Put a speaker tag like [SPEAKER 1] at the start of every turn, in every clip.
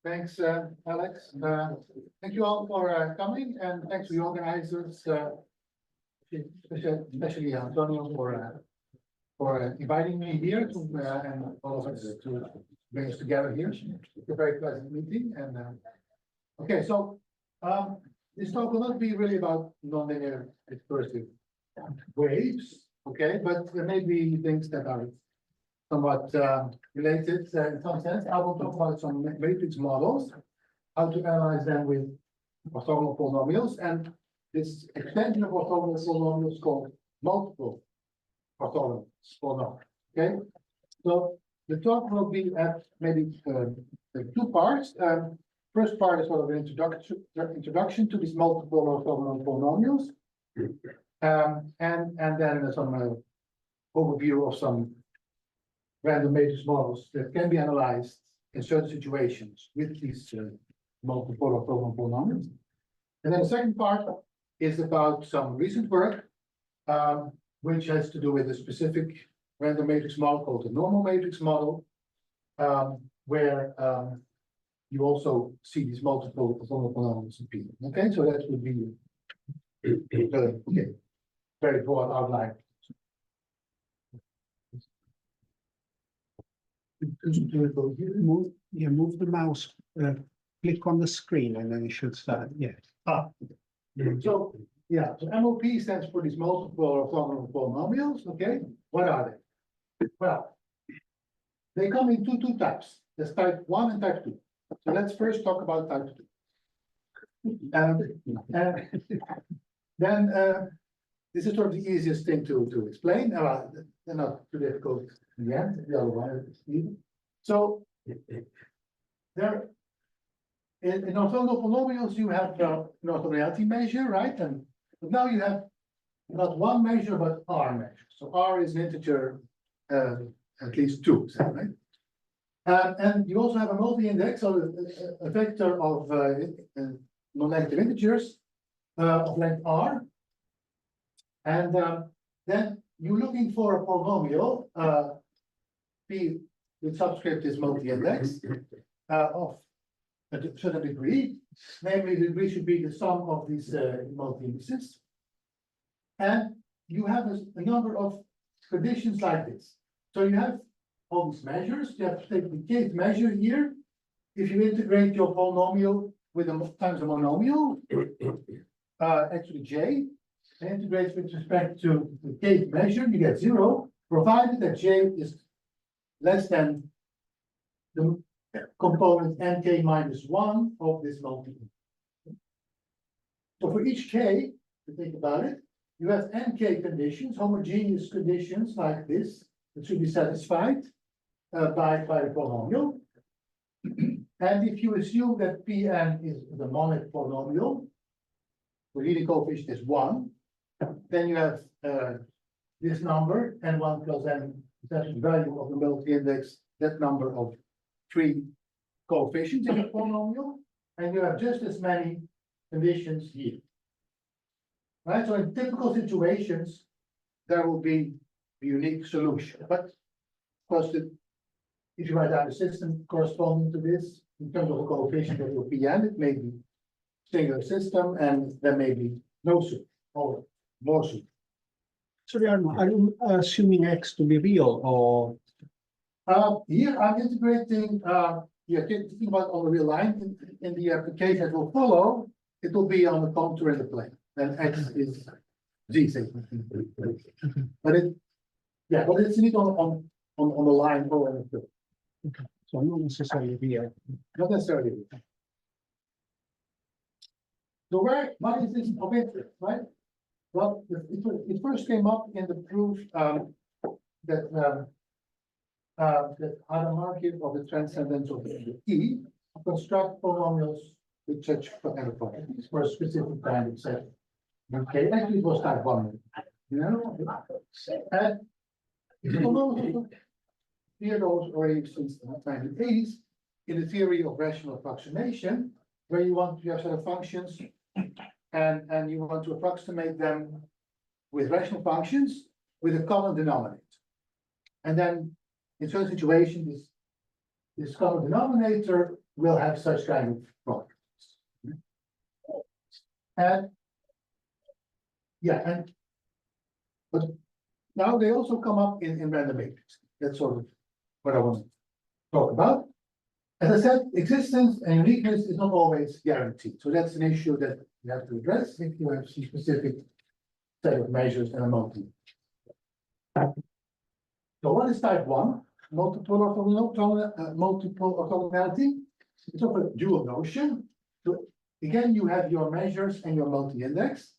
[SPEAKER 1] Thanks, Alex. Thank you all for coming, and thanks to the organizers, especially Antonio for inviting me here to and all of us to bring us together here. It's a very pleasant meeting. And okay, so this talk will not be really about nonlinear dispersive waves, okay, but there may be things that are somewhat related in some sense. I will talk about some matrix models, how to analyze them with orthogonal polynomials, and this extension of orthogonal polynomials called multiple orthogonal polynomials. Okay, so the talk will be at maybe two parts. First part is sort of an introduction to these multiple orthogonal polynomials, and then some overview of some random matrix models that can be analyzed in certain situations with these multiple orthogonal polynomials. And then the second part is about some recent work, which has to do with a specific random matrix model called the normal matrix model, where you also see these multiple orthogonal polynomials appear. Okay, so that would be okay, very broad outline.
[SPEAKER 2] Move the mouse, click on the screen, and then it should start. Yeah.
[SPEAKER 1] So yeah, so MOP stands for these multiple orthogonal polynomials. Okay, what are they? Well, they come in two types. There's type 1 and type 2. So let's first talk about type 2. Then this is sort of the easiest thing to explain. They're not too difficult in the end. The other one is easy. So there, in orthogonal polynomials, you have an orthogonality measure, right? And but now you have not one measure, but R measure. So R is an integer, at least 2, right? And you also have a multi-index, so a vector of non-negative integers of length R. And then you're looking for a polynomial, P with subscript is multi-index of a certain degree. Namely, the degree should be the sum of these multi-indices. And you have a number of conditions like this. So you have all these measures. You have to take the kth measure here. If you integrate your polynomial with times a monomial, actually J, and integrates with respect to the kth measure, you get 0, provided that J is less than the component nk minus 1 of this multiple. So for each k, to think about it, you have nk conditions, homogeneous conditions like this, that should be satisfied by the polynomial. And if you assume that Pn is the monic polynomial, the leading coefficient is 1, then you have this number, n1 plus n, that's the value of the multi-index, that number of 3 coefficients in the polynomial, and you have just as many conditions here. Right, so in typical situations, there will be a unique solution. But of course, if you write out a system corresponding to this, in terms of a coefficient of your Pn, it may be singular system, and there may be no super or more super.
[SPEAKER 2] Sorry, Arno, are you assuming X to be real, or?
[SPEAKER 1] Here I'm integrating, think about on the real line in the application that will follow, it will be on the contour in the plane. Then X is Z, say. But it's not on the line O and the.
[SPEAKER 2] Okay, so not necessarily real.
[SPEAKER 1] Not necessarily real. So what is this of interest, right? Well, it first came up in the proof that automatic of the transcendence of the E construct polynomials with such properties for a specific kind of set. Okay, actually it was type 1. You know? And polynomials appear those already since the 1980s in the theory of rational approximation, where you have a set of functions and you want to approximate them with rational functions with a common denominator. And then in certain situations, this common denominator will have such kind of properties. And yeah, but now they also come up in random matrix. That's sort of what I want to talk about. As I said, existence and uniqueness is not always guaranteed. So that's an issue that you have to address if you have some specific set of measures and a multi. So what is type 1? Multiple orthogonality. It's of a dual notion. So again, you have your measures and your multi-index.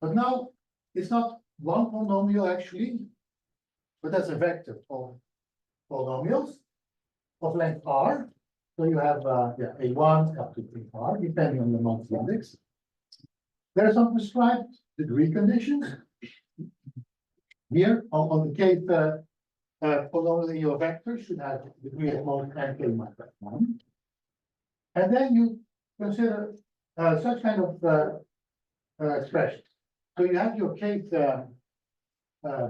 [SPEAKER 1] But now it's not one polynomial actually, but that's a vector of polynomials of length r. So you have a1 up to r, depending on the multi-index. There are some prescribed degree conditions. Here on the case polynomial in your vector should have degree at most n k minus 1. And then you consider such kind of expressions. So you have your kth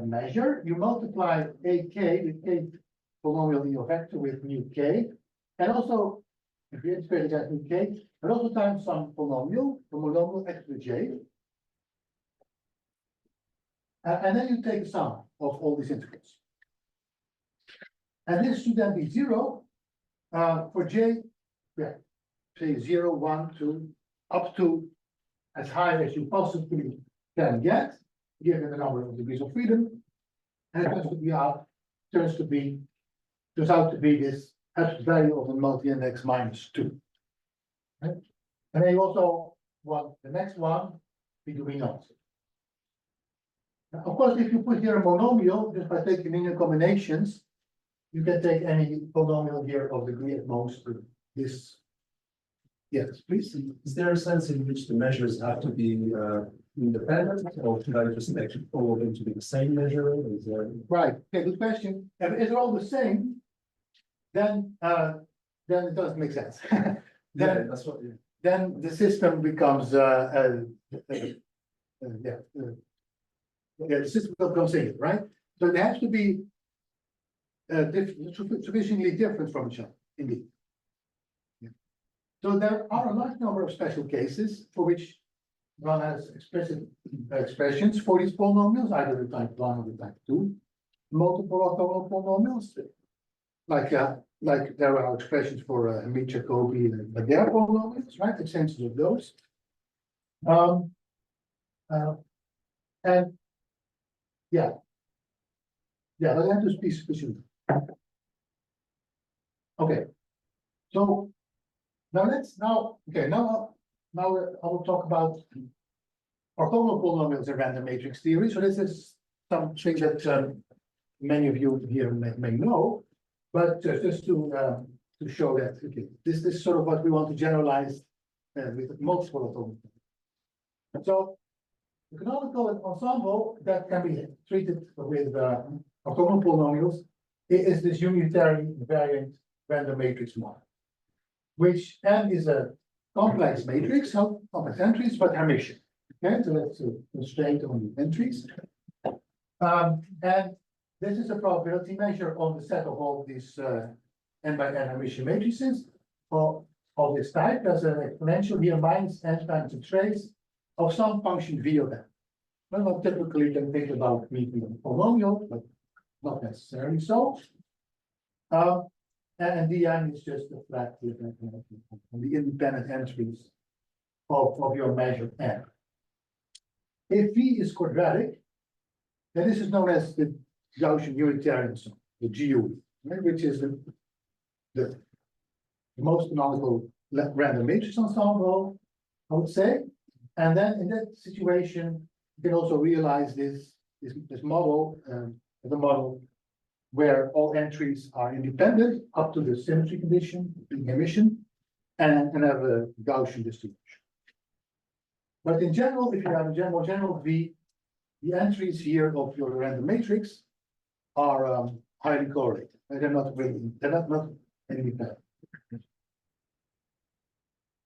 [SPEAKER 1] measure, you multiply ak, the kth polynomial in your vector with mu k, and also if you integrate against mu k, but also times some polynomial x to the j. And then you take the sum of all these integrals. And this should then be 0 for j, yeah, say 0, 1, 2, up to as high as you possibly can get, given the number of degrees of freedom. And it turns out to be this absolute value of the multi-index minus 2. Right? And then you also want the next one be the not. Of course, if you put here a monomial, just by taking linear combinations, you can take any polynomial here of degree at most to this. Yes, please.
[SPEAKER 3] Is there a sense in which the measures have to be independent, or should I just actually follow them to be the same measure? Is there...
[SPEAKER 1] Right. Okay, good question. If it's all the same, then it doesn't make sense.
[SPEAKER 3] Yeah, that's what. Yeah.
[SPEAKER 1] Then the system becomes the system becomes singular, right? So they have to be sufficiently different from each other, indeed. Yeah. So there are a large number of special cases for which one has explicit expressions for these polynomials, either the type 1 or the type 2. Multiple orthogonal polynomials, like there are expressions for Hamid Jacobi and Laguerre polynomials, right? Extensions of those. And yeah, that have to be sufficient. Okay, so now I will talk about orthogonal polynomials in random matrix theory. So this is something that many of you here may know, but just to show that okay, this is sort of what we want to generalize with multiple orthogonal. So the canonical ensemble that can be treated with orthogonal polynomials is this unitary invariant random matrix model, which M is a complex matrix, not complex entries, but Hermitian. Okay, so let's constraint on the entries. And this is a probability measure on the set of all these n by n Hermitian matrices of this type. There's an exponential here minus n times a trace of some function v of n. Well, typically you can think about meeting a polynomial, but not necessarily so. And dn is just a flat on the independent entries of your measure n. If v is quadratic, then this is known as the Gaussian unitary ensemble, the GUE, right, which is the most canonical random matrix ensemble, I would say. And then in that situation, you can also realize this model, the model where all entries are independent up to the symmetry condition, emission, and have a Gaussian distribution. But in general, if you have a general V, the entries here of your random matrix are highly correlated. They're not independent.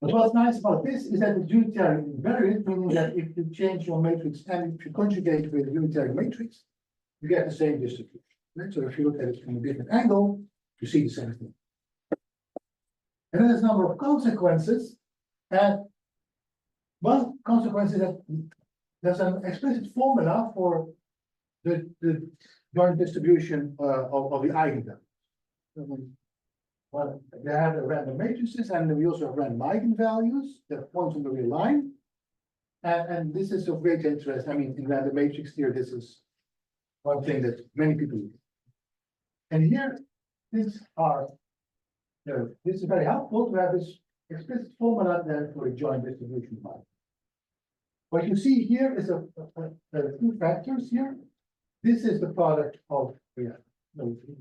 [SPEAKER 1] But what's nice about this is that it's unitary invariant, meaning that if you change your matrix and if you conjugate with a unitary matrix, you get the same distribution. Right? So if you look at it from a different angle, you see the same thing. And then there's a number of consequences. And one consequence is that there's an explicit formula for the joint distribution of the eigenvalue. Well, they have the random matrices, and we also have random eigenvalues that point on the real line. And this is of great interest. I mean, in random matrix theory, this is one thing that many people use. And here, this is very helpful to have this explicit formula then for a joint distribution line. What you see here is two factors here. This is the product of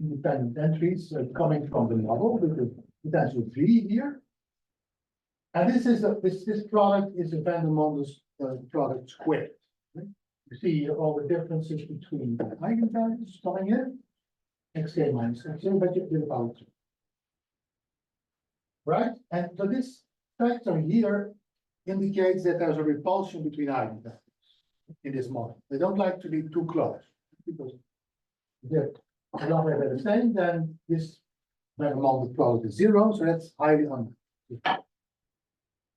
[SPEAKER 1] independent entries coming from the model with the potential V here. And this is this product is a Van der Mondes product squared. Right? You see all the differences between the eigenvalues coming in, xk minus xk, but you did about 2. Right? And so this factor here indicates that there's a repulsion between eigenvalues in this model. They don't like to be too close because they're not the same, then this Van der Mondes product is 0, so that's highly unlikely.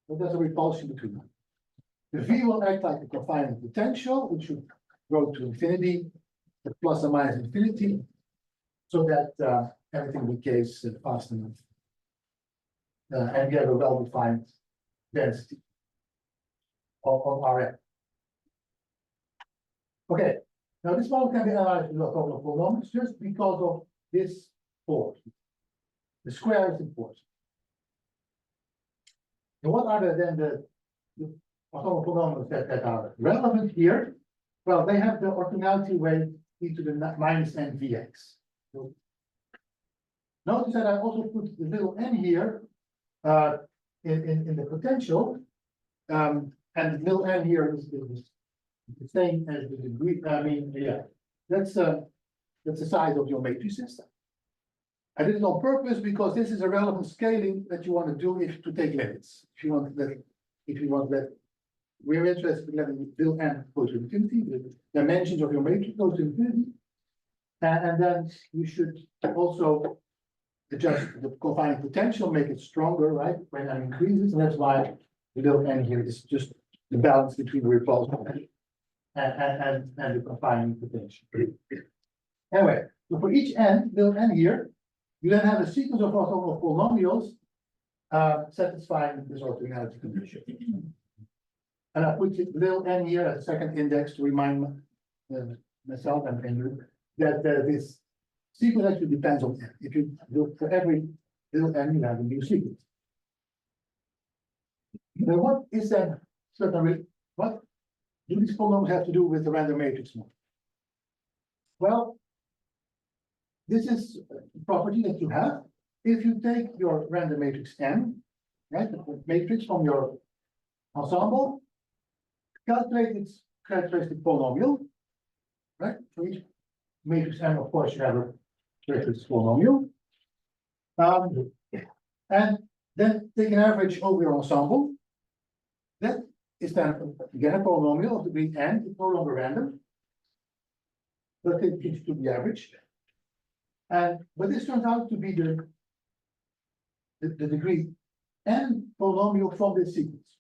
[SPEAKER 1] But there's a repulsion between them. The V will act like a confining potential, which should go to infinity, plus or minus infinity, so that everything decays fast enough. And we have a well-defined density of Rn. Okay, now this model can be analyzed with orthogonal polynomials just because of this force. The square is important. And what are then the orthogonal polynomials that are relevant here? Well, they have the orthogonality weight e to the minus n vx. So notice that I also put the little n here in the potential, and the little n here is the same as the degree. I mean, yeah, that's the size of your matrices. I did it on purpose because this is a relevant scaling that you want to do if to take limits. If you want that, we're interested in letting little n go to infinity, the dimensions of your matrix go to infinity, and then you should also adjust the confining potential, make it stronger, right? When n increases, and that's why the little n here is just the balance between the repulsion and the confining potential. Anyway, so for each n, little n here, you then have a sequence of orthogonal polynomials satisfying this orthogonality condition. And I put little n here as a second index to remind myself and you that this sequence actually depends on n. If you look for every little n, you have a new sequence. Now, what is that what do these polynomials have to do with the random matrix model? Well, this is a property that you have. If you take your random matrix M, right, the matrix from your ensemble, calculate its characteristic polynomial, right? For each matrix M, of course, you have a characteristic polynomial. And then take an average over your ensemble. That is then again a polynomial of degree n, it's no longer random, but it gives to the average. But this turns out to be the degree n polynomial from this sequence.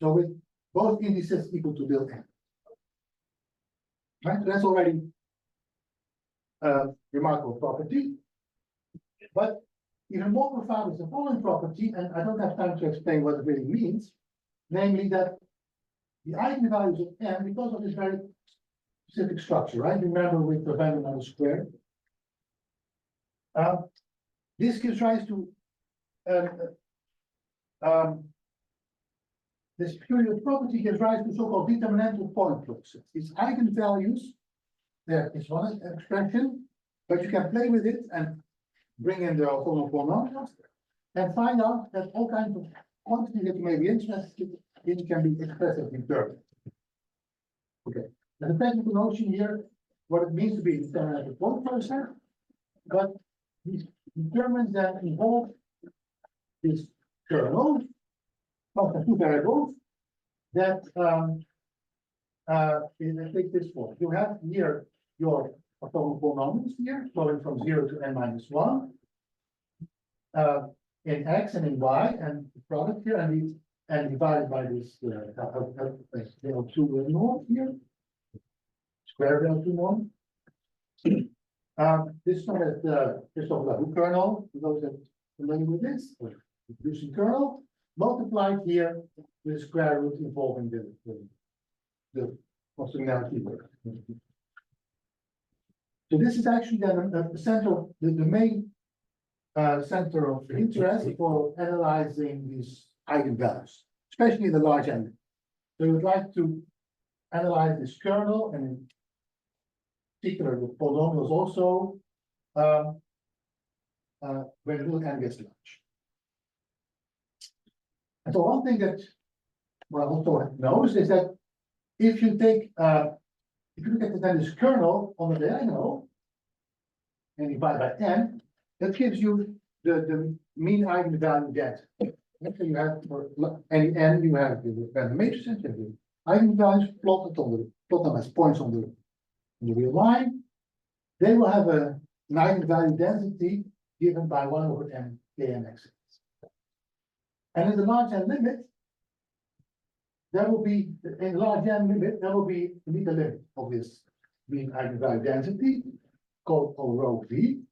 [SPEAKER 1] So with both indices equal to build n. Right, so that's already a remarkable property. But even more profound is the following property, and I don't have time to explain what it really means, namely that the eigenvalues of n, because of this very specific structure, right? Remember with the Van der Mondes square. This gives rise to this peculiar property gives rise to so-called determinantal point closures. These eigenvalues, there is one expression, but you can play with it and bring in the orthogonal polynomials and find out that all kinds of quantities that you may be interested in can be expressed as determinant. Okay, and the technical notion here, what it means to be a determinantal point closure, but these determinants that involve this kernel of the two variables that take this form. You have here your orthogonal polynomials here, going from 0 to n minus 1. in X and in Y and the product here and divided by this, L2 norm here. Square of L2 norm. This one is the Christophe kernel, for those that are familiar with this, or reducing kernel, multiplied here with the square root involving the orthogonality work. So this is actually then the center, the main center of interest for analyzing these eigenvalues, especially in the large n. So we would like to analyze this kernel and in particular the polynomials also when the little n gets large. And so one thing that one also knows is that if you take if you look at this kernel on the diagonal and divide by n, that gives you the mean eigenvalue density. So you have for any n, you have the random matrices, you have the eigenvalues plotted on plot them as points on the real line. They will have an eigenvalue density given by 1 over n kmx. And in the large n limit, there will be, in large n limit, there will be a limit of this mean eigenvalue density called rho v.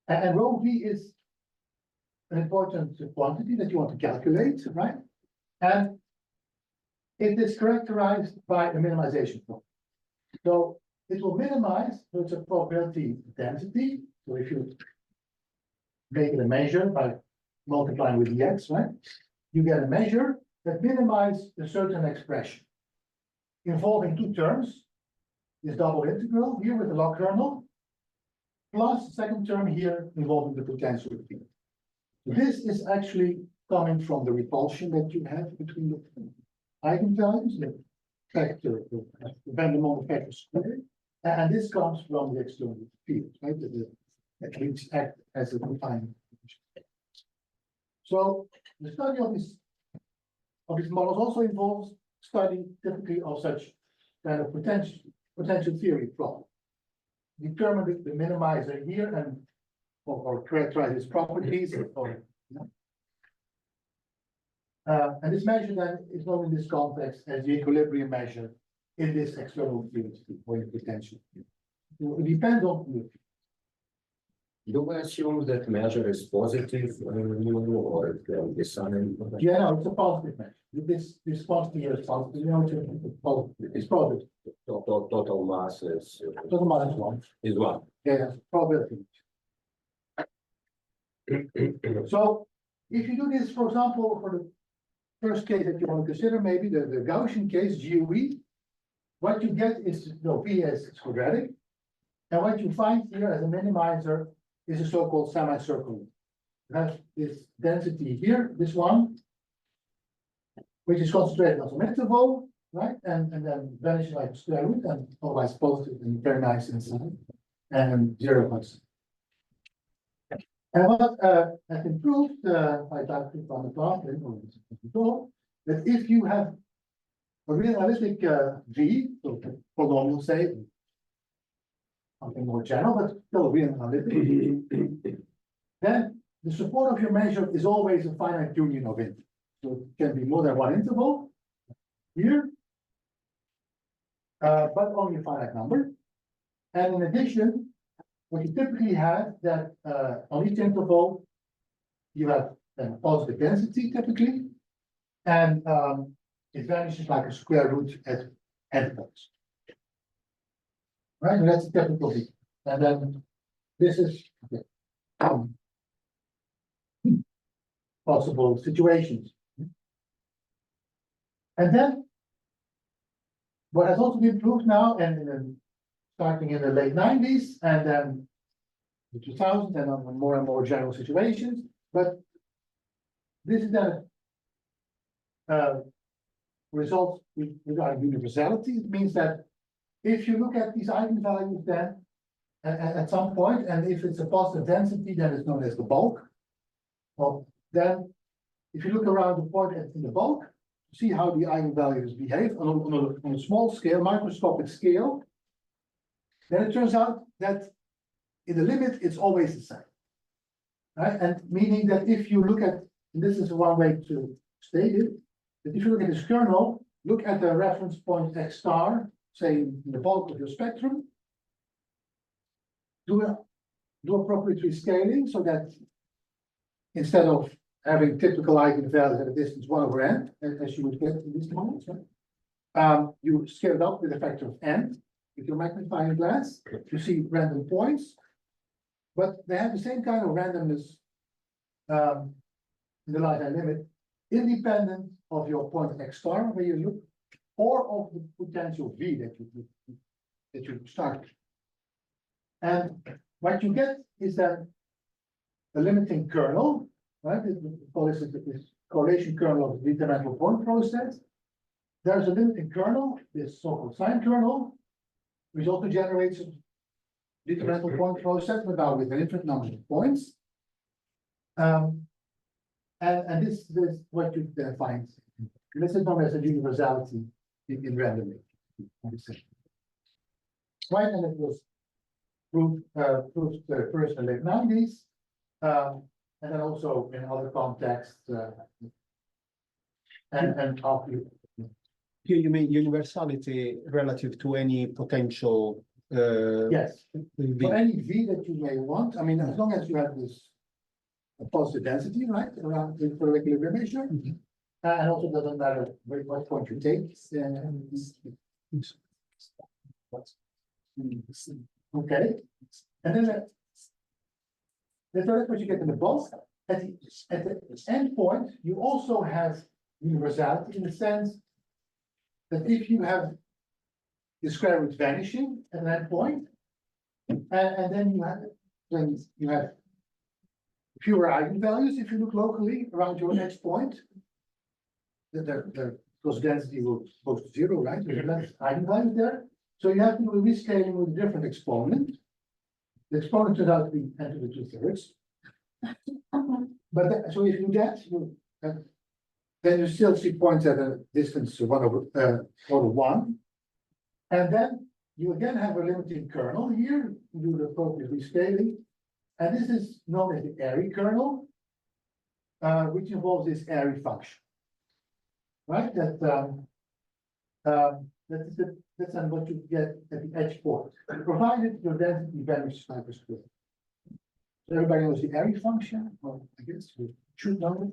[SPEAKER 1] And rho v is an important quantity that you want to calculate, right? And it is characterized by a minimization problem. So it will minimize, so it's a probability density. So if you make it a measure by multiplying with the x, right? You get a measure that minimizes a certain expression involving two terms, this double integral here with the log kernel, plus the second term here involving the potential field. So this is actually coming from the repulsion that you have between the eigenvalues, the factor, the random on the factor squared, and this comes from the external field, right? That which act as a confinement. So the study of these models also involves study typically of such kind of potential theory problem. Determine the minimizer here and or characterize its properties and this measure then is known in this context as the equilibrium measure in this external field or in potential field. It depends on the field.
[SPEAKER 4] Do we assume that measure is positive or it can be sign?
[SPEAKER 1] Yeah, no, it's a positive measure. This quantity here is positive. You know, it's positive.
[SPEAKER 4] Total mass is
[SPEAKER 1] Total mass is 1.
[SPEAKER 4] is 1.
[SPEAKER 1] Yeah, probability. So if you do this, for example, for the first case that you want to consider, maybe the Gaussian case, GUE, what you get is P is quadratic. And what you find here as a minimizer is a so-called semicircle. You have this density here, this one, which is concentrated on some interval, right? And then vanishes like square root and otherwise positive and very nice inside, and 0 constant. And what has been proved by Dr. Van der Papen that if you have a real analytic V, so polynomial say, something more general, but still real analytic, then the support of your measure is always a finite union of intervals. So it can be more than one interval here, but only a finite number. And in addition, what you typically have that on each interval, you have a positive density typically, and it vanishes like a square root at endpoints. Right, and that's a typical V. And then this is possible situations. And then what has also been proved now, and starting in the late 90s, and then the 2000s, and on more and more general situations, but this is then results regarding universality. It means that if you look at these eigenvalues then at some point, and if it's a positive density, then it's known as the bulk. Well, then if you look around the point in the bulk, see how the eigenvalues behave on a small scale, microscopic scale, then it turns out that in the limit, it's always the same. right? And meaning that if you look at, and this is one way to state it, that if you look at this kernel, look at the reference point X star, say in the bulk of your spectrum. Do appropriate rescaling so that instead of having typical eigenvalues at a distance 1/n, as you would get in this moment, right? You scale it up with a factor of n with your magnifying glass. You see random points, but they have the same kind of randomness in the line limit, independent of your point X star where you look, or of the potential V that you start. And what you get is that the limiting kernel, right? We call this correlation kernel of the determinable point process. There's a limiting kernel, this so-called sign kernel, which also generates a determinable point process, but now with an infinite number of points. And this is what you then find. This is known as a universality in randomly. Right, and it was proved first in the late 90s, and then also in other contexts, and after.
[SPEAKER 2] Here you mean universality relative to any potential
[SPEAKER 1] Yes,
[SPEAKER 2] V.
[SPEAKER 1] for any V that you may want, I mean, as long as you have this a positive density, right, around the for equilibrium measure, and also doesn't matter what point you take. Okay, and then that's what you get in the bulk. At the end point, you also have universality in the sense that if you have the square root vanishing at that point, and then you have fewer eigenvalues if you look locally around your edge point, the cross density will go to 0, right? There's less eigenvalues there. So you have to do a rescaling with a different exponent. The exponent turns out to be 10 to the 2/3. But so if you do that, then you still see points at a distance of 1/1. And then you again have a limiting kernel here, you do the appropriate rescaling. And this is known as the Airy kernel, which involves this Airy function. Right? That's what you get at the edge point, provided your density vanishes by the square. So everybody knows the Airy function, or I guess we should know it.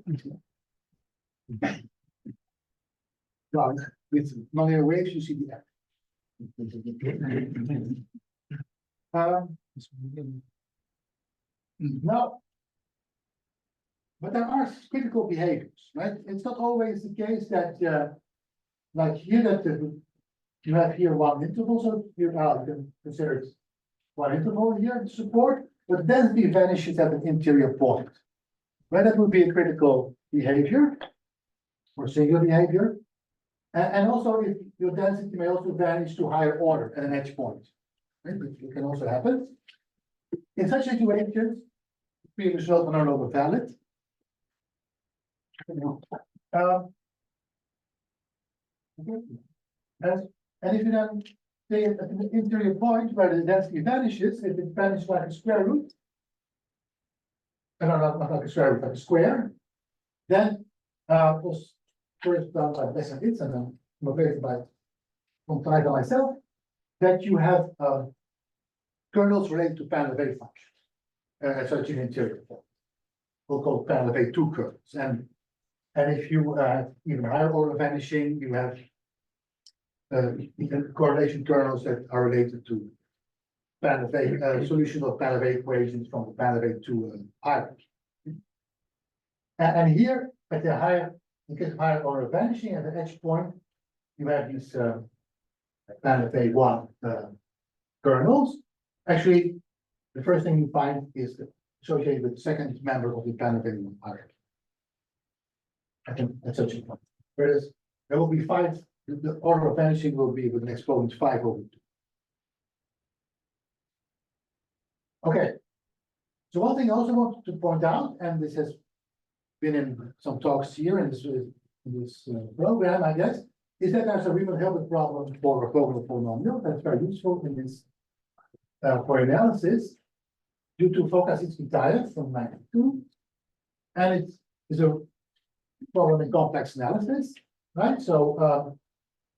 [SPEAKER 1] Well, with nonlinear waves, you see the Airy. Now, but there are critical behaviors, right? It's not always the case that, like here, that you have here one interval, so you can consider it one interval here to support, but density vanishes at an interior point. Right, that would be a critical behavior or singular behavior. And also, if your density may also vanish to higher order at an edge point, right? Which can also happen. In such situations, the result are no longer valid. And if you then say at an interior point where the density vanishes, if it vanishes like a square root, not like a square root, like a square, then was first done by Besson-Hitz and then motivated by Untitled myself, that you have kernels related to Pan-Levé functions at such an interior point. We'll call Pan-Levé 2 kernels. And if you have even higher order vanishing, you have correlation kernels that are related to Pan-Levé solutions of Pan-Levé equations from the Pan-Levé 2 hierarchy. And here at the higher, in case of higher order vanishing at the edge point, you have these Pan-Levé 1 kernels. Actually, the first thing you find is associated with the second member of the Pan-Levé 1 hierarchy. I think at such a point. Whereas there will be 5, the order of vanishing will be with an exponent 5/2. Okay. So one thing I also want to point out, and this has been in some talks here in this program, I guess, is that there's a Riemann-Hilbert problem for orthogonal polynomial that's very useful in this for analysis. due to Focas-Itskitaev from 92. And it is a problem in complex analysis, right? So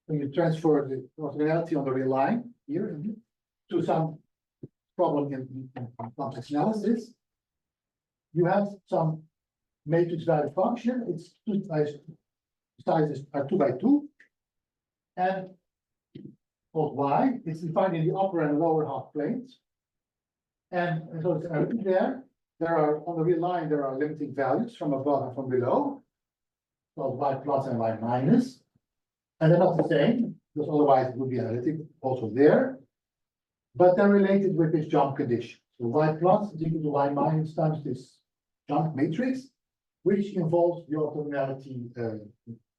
[SPEAKER 1] when you transfer the orthogonality on the real line here to some problem in complex analysis, you have some matrix value function. Its sizes are 2 by 2, and called y. It's defined in the upper and lower half planes, and so it's there. There are on the real line there are limiting values from above and from below, called y plus and y minus, and they're not the same because otherwise it would be analytic also there, but they're related with this jump condition. So y plus is equal to y minus times this jump matrix, which involves the orthogonality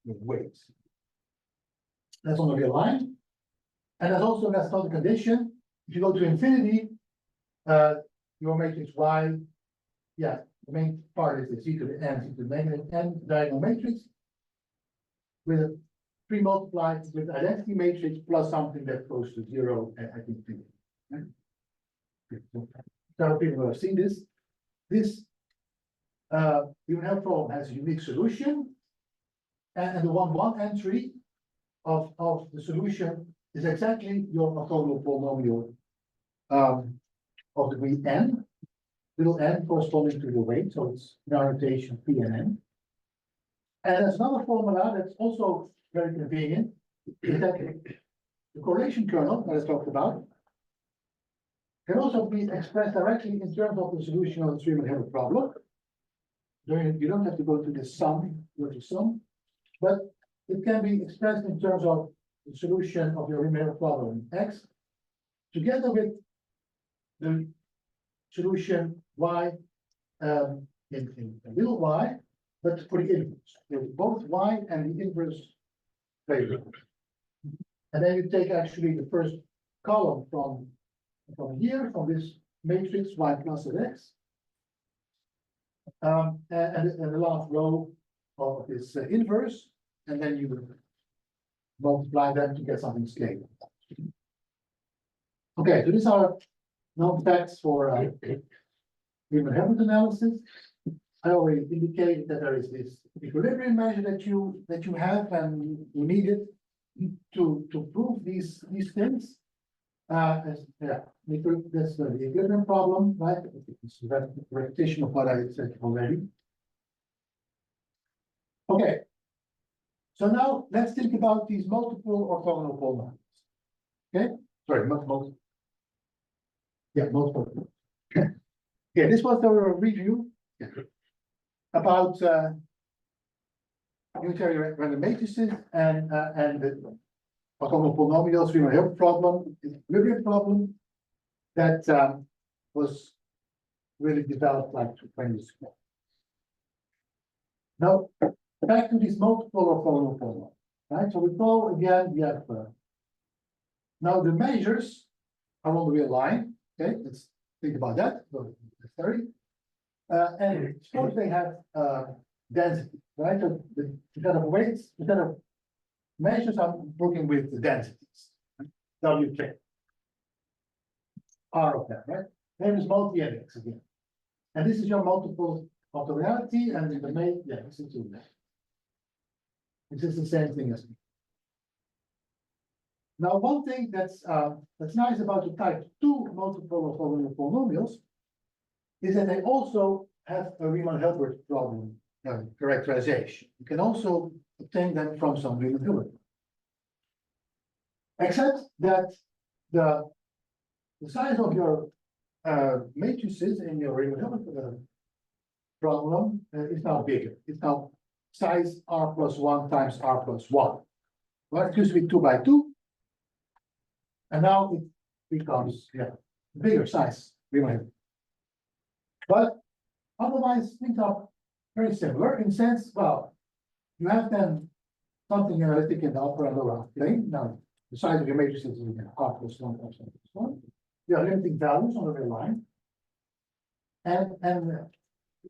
[SPEAKER 1] weights. That's on the real line. And that's also that's not a condition. If you go to infinity, your matrix y, yeah, the main part is the c to the n, to the negative n diagonal matrix with a pre-multiplied with identity matrix plus something that goes to 0 at infinity. Right? Several people have seen this. This Leuven problem has a unique solution, and the 1-1 entry of the solution is exactly your orthogonal polynomial of degree n, little n corresponding to the weight, so it's in our notation p and n. And there's another formula that's also very convenient, is that the correlation kernel that I talked about can also be expressed directly in terms of the solution of the Riemann-Hilbert problem. You don't have to go to the sum, but it can be expressed in terms of the solution of your Riemann-Hilbert problem in X, together with the solution y in little y, but for the inverse. With both y and the inverse variable. And then you take actually the first column from here, from this matrix y plus of x, and the last row of this inverse, and then you multiply them to get something scalar. Okay, so these are known facts for Riemann-Hilbert analysis. I already indicated that there is this equilibrium measure that you have, and you need it to prove these things. That's the equilibrium problem, right? It's a repetition of what I said already. Okay. So now let's think about these multiple orthogonal polynomials. Okay, sorry, multiple. Yeah, multiple. Okay, this was our review about unitary random matrices and the orthogonal polynomials, Riemann-Hilbert problem, the equilibrium problem that was really developed like 20 years ago. Now, back to these multiple orthogonal polynomials, right? So recall again, we have now the measures are on the real line. Okay, let's think about that. And suppose they have density, right? So instead of weights, instead of measures, I'm working with the densities. WK. R of that, right? Then is multi-index again. And this is your multiple orthogonality, and in the main, yeah, this is that. This is the same thing as me. Now, one thing that's nice about the type 2 multiple orthogonal polynomials is that they also have a Riemann-Hilbert problem characterization. You can also obtain them from some Riemann-Hilbert. Except that the size of your matrices in your Riemann-Hilbert problem is now bigger. It's now size r plus 1 times r plus 1. Well, it used to be 2 by 2. And now it becomes, yeah, bigger size. But otherwise, things are very similar in sense, well, you have then something analytic in the upper and lower half plane. Now, the size of your matrices is again r plus 1 plus 1 plus 1. You have limiting values on the real line. And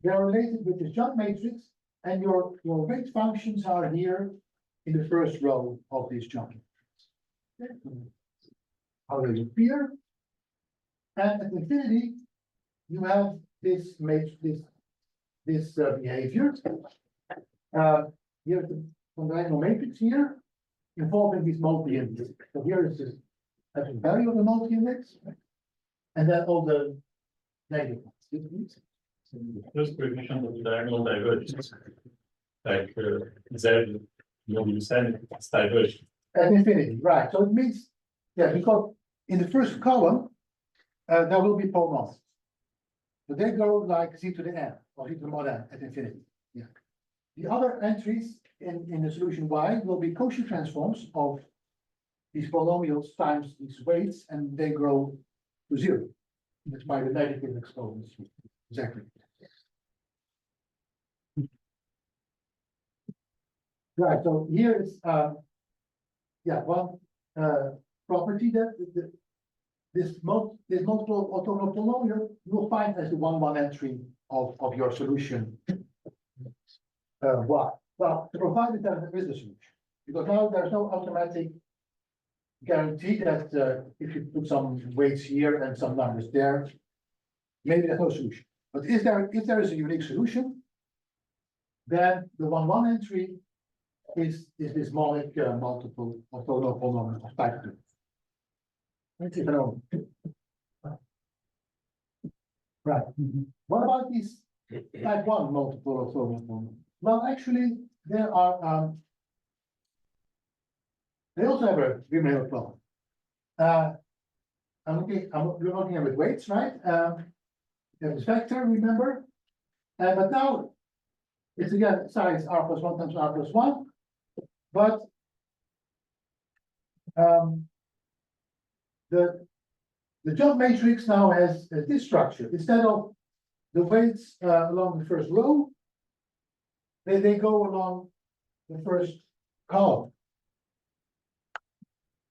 [SPEAKER 1] they are related with this jump matrix, and your weight functions are here in the first row of this jump matrix. How they appear, and at infinity, you have this behavior. You have the diagonal matrix here involving this multi-index. So here is the value of the multi-index, and then all the negative ones.
[SPEAKER 5] Just recognition of the diagonal divergence. Like Z, you said it's divergent.
[SPEAKER 1] At infinity, right? So it means, yeah, because in the first column, there will be polynomials. So they go like z to the n or z to the mod n at infinity. Yeah. The other entries in the solution y will be Cauchy transforms of these polynomials times these weights, and they grow to 0. That's by the negative exponents. Exactly. Right. So here is one property that this multiple orthogonal polynomial you will find as the one entry of your solution. Why? Well, provided that there is a solution, because now there's no automatic guarantee that if you put some weights here and some numbers there, maybe there's no solution. But if there is a unique solution, then the one entry is this monic multiple orthogonal polynomial of type 2. Right. What about these type 1 multiple orthogonal polynomials? Well, actually, there are they also have a Riemann-Hilbert problem. We're looking at with weights, right? You have this vector, remember? But now it's again size r plus 1 times r plus 1. But the jump matrix now has this structure. Instead of the weights along the first row, they go along the first column.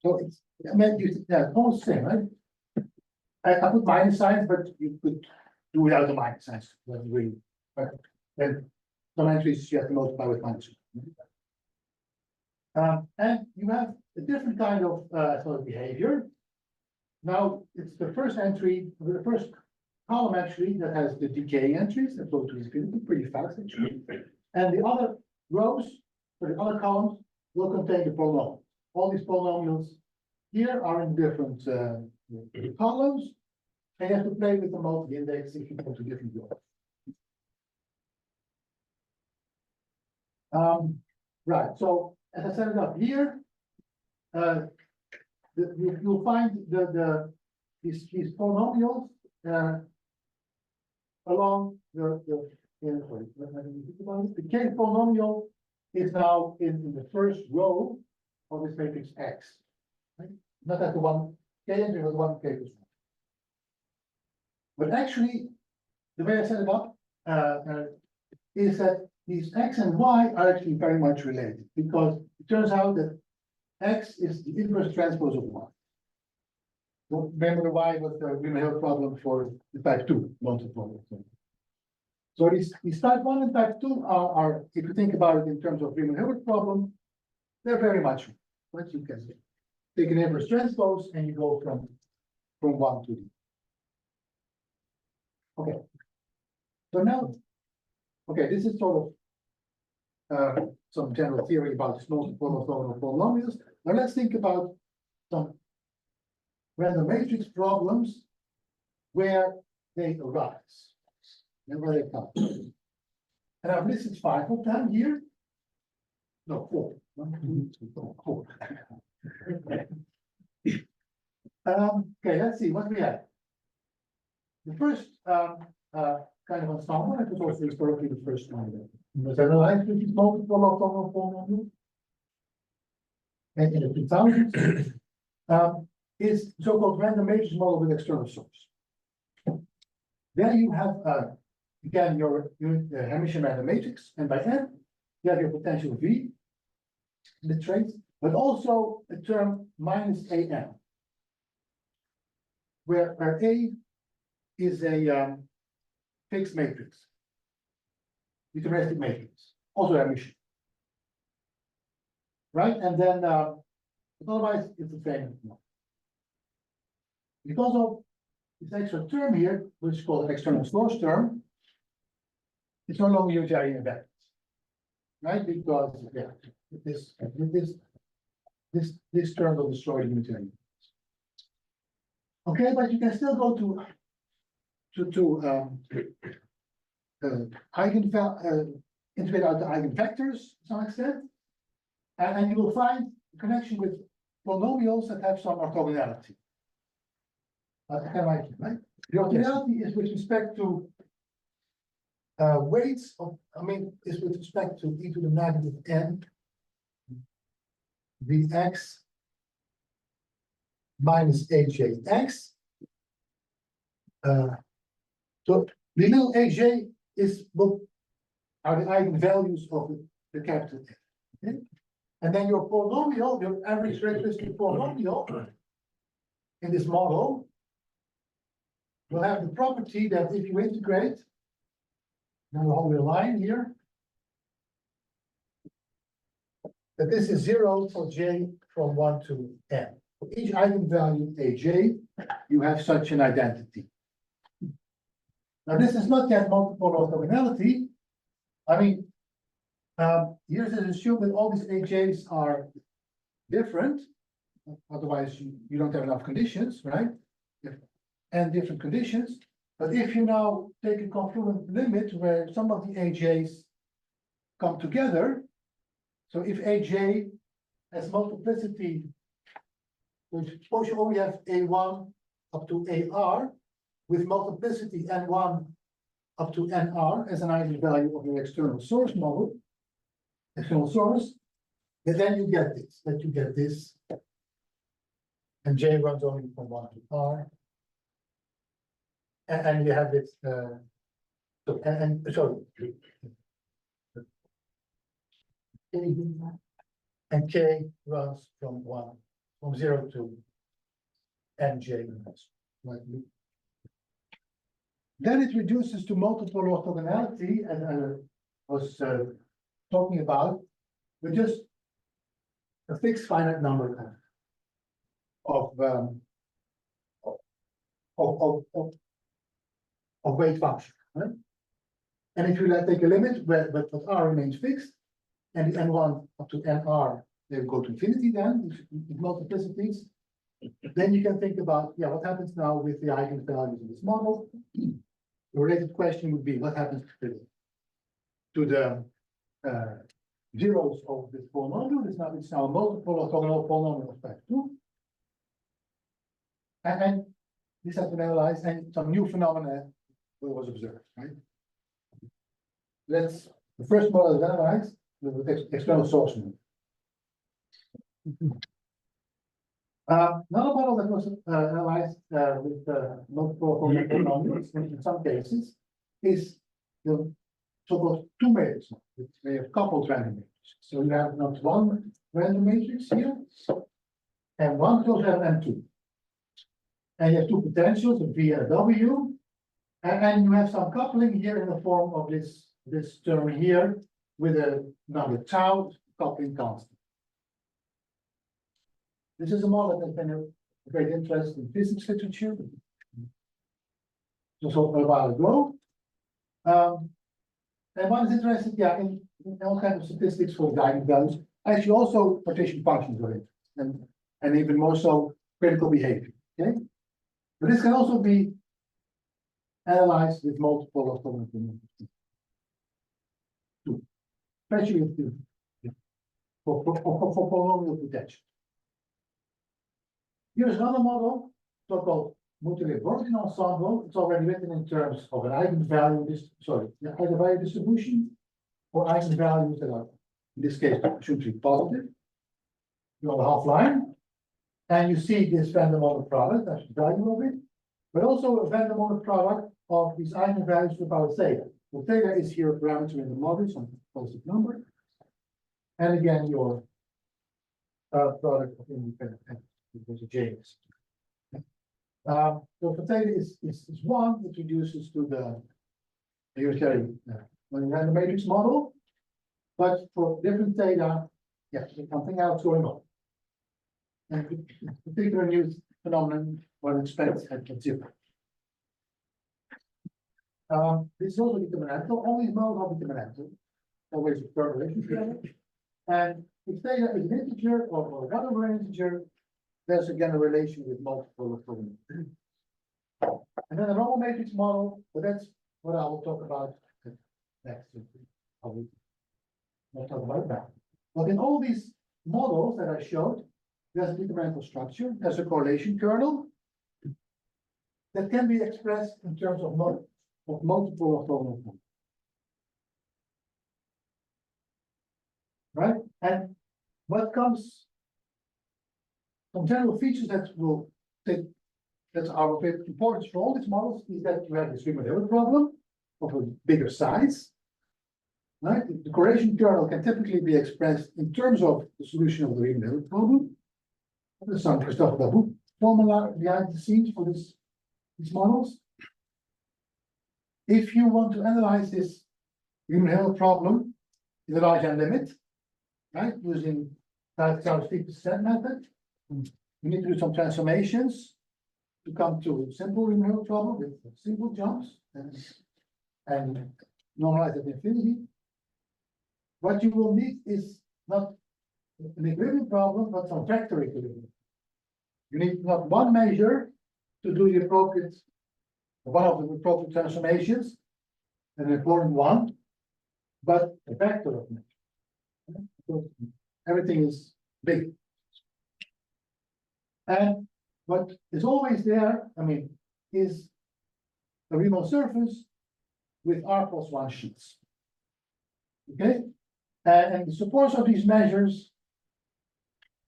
[SPEAKER 1] So it's almost the same, right? I put minus signs, but you could do without the minus signs. Doesn't really, but then some entries you have to multiply with minus. And you have a different kind of sort of behavior. Now it's the first entry, the first column actually that has the decay entries that go to infinity pretty fast actually. And the other rows, or the other columns, will contain the polynomials. All these polynomials here are in different columns, and you have to play with the multi-index if you go to different rows. Right, so as I set it up here, you'll find these polynomials along the k polynomial is now in the first row of this matrix X. Right? Not at the one k entry, but one k plus 1. But actually, the way I set it up is that these X and Y are actually very much related, because it turns out that X is the inverse transpose of Y. So remember the Y was the Riemann-Hilbert problem for the type 2 multiple. So these type 1 and type 2 are, if you think about it in terms of Riemann-Hilbert problem, they're very much what you can take an inverse transpose and you go from 1 to the. Okay. So now, okay, this is sort of some general theory about this multiple orthogonal polynomials. Now let's think about some random matrix problems where they arise and where they come. And I've listed 5 of them here. No, 4. 1, 2, 3, 4. Okay, let's see what we have. The first kind of ensemble, it was also historically the first one. Was analyzed with this multiple orthogonal polynomial. And in the 2000s, is so-called random matrix model with external source. There you have again your Hermitian random matrix, and by n you have your potential V, the traits, but also a term minus an, where A is a fixed matrix, deterministic matrix, also Hermitian. Right, and then otherwise it's the same. Because of this extra term here, which is called external source term, it's no longer Unitarian vectors. Right, because, yeah, this term will destroy the Unitarian. Okay, but you can still go to integrate out the eigenvectors to some extent, and you will find a connection with polynomials that have some orthogonality. Right? The orthogonality is with respect to weights of, is with respect to e to the negative n vx minus ajx. So the little aj is what are the eigenvalues of the capital N. Okay? And then your polynomial, your average characteristic polynomial in this model will have the property that if you integrate, now we'll hold a line here, that this is 0 for j from 1 to n. For each eigenvalue aj, you have such an identity. Now, this is not yet multiple orthogonality. Here's an assume that all these aj's are different. Otherwise, you don't have enough conditions, right? And different conditions. But if you now take a confluent limit where some of the aj's come together, so if aj has multiplicity, which suppose you only have a1 up to ar, with multiplicity n1 up to nr as an eigenvalue of your external source model, external source, and then you get this, and j runs only from 1 to r, and you have it, and k runs from 0 to nj. Then it reduces to multiple orthogonality, as I was talking about, with just a fixed finite number of weight function. Right? And if you take a limit where but r remains fixed, and the n1 up to nr, they will go to infinity then, with multiplicities, then you can think about, what happens now with the eigenvalues in this model. The related question would be, what happens to the zeros of this polynomial? It's now a multiple orthogonal polynomial of type 2. And this has been analyzed, and some new phenomena was observed, right? The first model is analyzed with external source model. Another model that was analyzed with multiple polynomials in some cases is the so-called two matrix. We have coupled random matrices. So you have not one random matrix here, and one closed and two. And you have two potentials, a V and a W, and you have some coupling here in the form of this term here with a number tau coupling constant. This is a model that has been of great interest in physics literature. Also a while ago. And one is interested, in all kinds of statistics for the eigenvalues. Actually, also partition functions are interested, and even more so critical behavior. Okay, but this can also be analyzed with multiple orthogonal, especially for polynomial potential. Here's another model, so-called Muttalib-Borodin ensemble. It's already written in terms of an eigenvalue, eigenvalue distribution, or eigenvalues that are, in this case, should be positive. You're on the half line, and you see this van der Molen product, that's the value of it, but also a van der Molen product of these eigenvalues with our theta. So theta is here a parameter in the model, some positive number, and again your product of independent entities. Because of James. So for theta is 1, it reduces to the unitary random matrix model, but for different theta, there's something else going on. And particular new phenomenon, one expects at 0. This is also determinantal, all these models are determinantal. Always a third relationship. And if theta is an integer or 1 over an integer, there's again a relation with multiple of them. And then a normal matrix model, but that's what I will talk about next. I will not talk about that. But in all these models that I showed, there's a determinantal structure, there's a correlation kernel that can be expressed in terms of multiple orthogonal forms. Right? And what comes, some general features that will take, that are of importance for all these models is that you have this Riemann-Hilbert problem of a bigger size. Right? The correlation kernel can typically be expressed in terms of the solution of the Riemann-Hilbert problem. There's some Christophe Darboux formula behind the scenes for these models. If you want to analyze this Riemann-Hilbert problem in the large n limit, right, using that 50% method, you need to do some transformations to come to a simple Riemann-Hilbert problem with simple jumps and normalize at infinity. What you will need is not an equilibrium problem, but some vector equilibrium. You need not one measure to do the appropriate, one of the appropriate transformations, an important one, but a vector of measure. So everything is big. And what is always there, I mean, is a Riemann surface with R+1 sheets. Okay? And the supports of these measures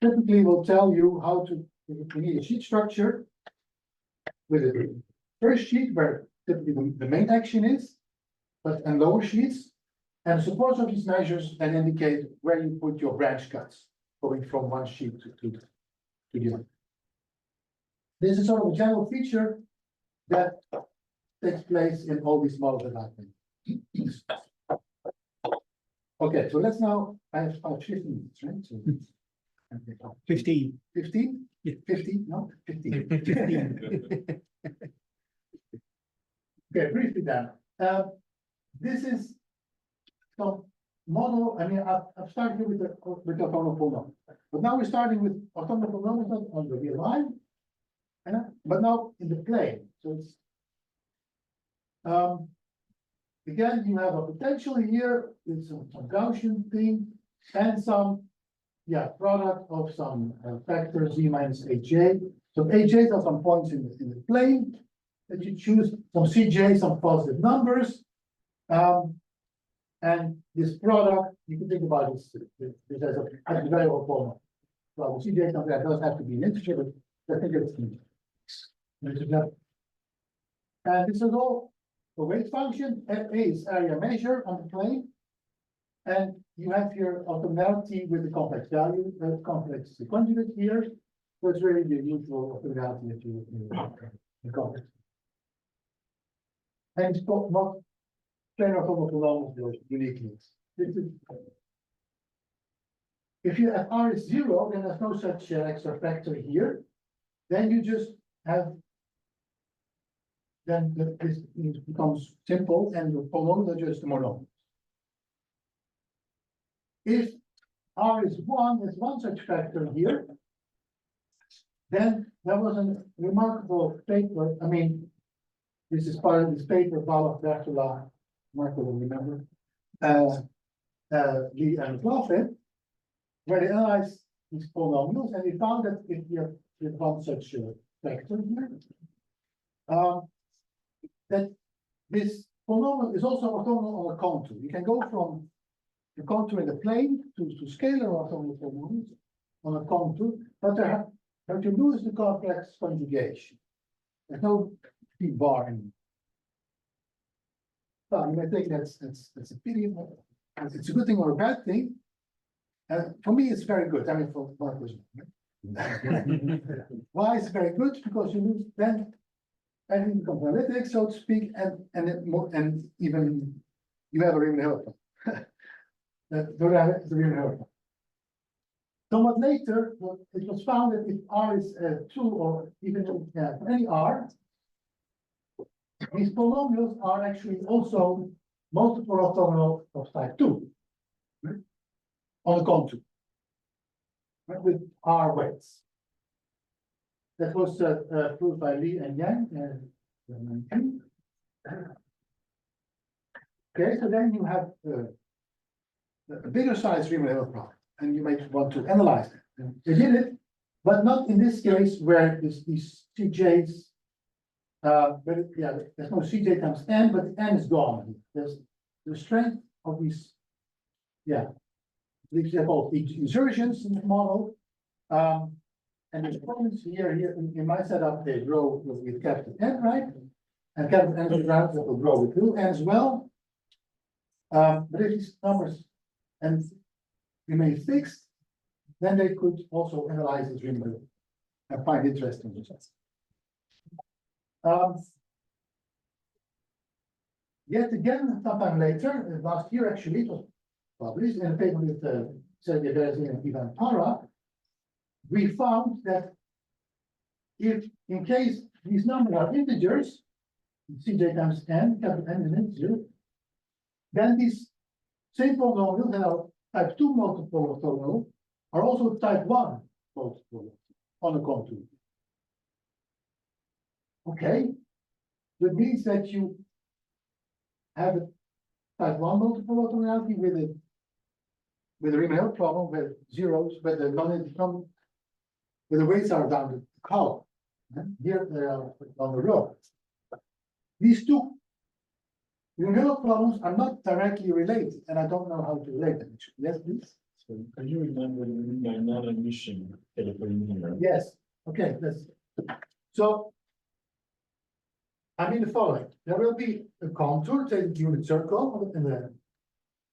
[SPEAKER 1] typically will tell you how to, if you need a sheet structure with a first sheet where typically the main action is, and lower sheets, and the supports of these measures then indicate where you put your branch cuts going from one sheet to the other. This is sort of a general feature that takes place in all these models that I've made. Okay, so let's now, I have about 15 minutes, right? So,
[SPEAKER 2] 15.
[SPEAKER 1] 15?
[SPEAKER 2] Yeah.
[SPEAKER 1] 15, no, 15.
[SPEAKER 2] 15.
[SPEAKER 1] Okay, briefly then. This is some model, I mean, I've started here with orthogonal polynomials. But now we're starting with orthogonal polynomials on the real line. But now in the plane. So it's again, you have a potential here with some Gaussian thing and some product of some factor z minus aj. So aj's are some points in the plane that you choose, some cj, some positive numbers. And this product, you can think about this as a variable polynomial. Well, the cj something that doesn't have to be an integer, but I think it's and this is all a weight function. F is area measure on the plane. And you have your orthogonality with the complex value, complex conjugate here. So it's really the usual orthogonality that you the complex. And it's not planar orthogonal polynomials uniquely. If you have R is 0, then there's no such extra factor here. Then you just have, then this becomes simple and the polynomials are just the monomials. If R is 1, there's one such factor here. Then there was a remarkable paper, I mean, this is part of this paper, Balogh, Bertola, Marco will remember, Lee and Leuven, where they analyzed these polynomials and they found that if you have one such factor here, that this polynomial is also orthogonal on a contour. You can go from the contour in the plane to scalar orthogonal polynomials on a contour, but what you do is the complex conjugation. There's no P bar in. Well, you may think that's a pity, but it's a good thing or a bad thing. For me, it's very good. I mean, for my person. Why is it very good? Because you lose then everything becomes analytic, so to speak, and even you have a Riemann-Hilbert. The Riemann-Hilbert. Somewhat later, it was found that if R is 2 or even any R, these polynomials are actually also multiple orthogonal of type 2. Right? On the contour. Right? With R weights. That was proved by Li and Yang. Okay, so then you have a bigger size Riemann-Hill problem, and you might want to analyze it. And they did it, but not in this case where these CJs. There's no CJ times n, but n is gone. There's the strength of these. These are called insertions in the model. And the problems here in my setup, they grow with capital N, right? And capital N is around that will grow with little n as well. But if these numbers and remain fixed, then they could also analyze this Riemann and find interesting results. Yet again, sometime later, last year actually, it was published in a paper with Sergei Berezin and Ivan Para. We found that if in case these numbers are integers, Cj times n, capital N is an integer, then these same polynomials that are type 2 multiple orthogonal are also type 1 multiple on the contour. Okay, that means that you have a type 1 multiple orthogonality with a Riemann-Hill problem with zeros, but the where the weights are down the column. Here they are on the row. These two Riemann-Hill problems are not directly related, and I don't know how to relate them. Yes, please.
[SPEAKER 5] So can you remember the non-emission polynomial?
[SPEAKER 1] Yes. Okay. So I mean the following: there will be a contour, take a unit circle in the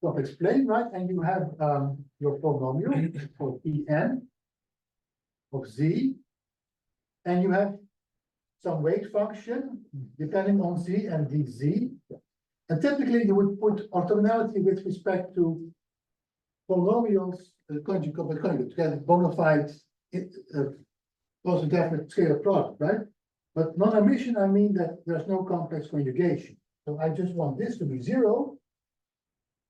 [SPEAKER 1] complex plane, right? And you have your polynomial for En of Z, and you have some weight function depending on Z and dZ. And typically you would put orthogonality with respect to polynomials, conjugate, together bona fide close to definite scalar product, right? But non-emission, I mean that there's no complex conjugation. So I just want this to be 0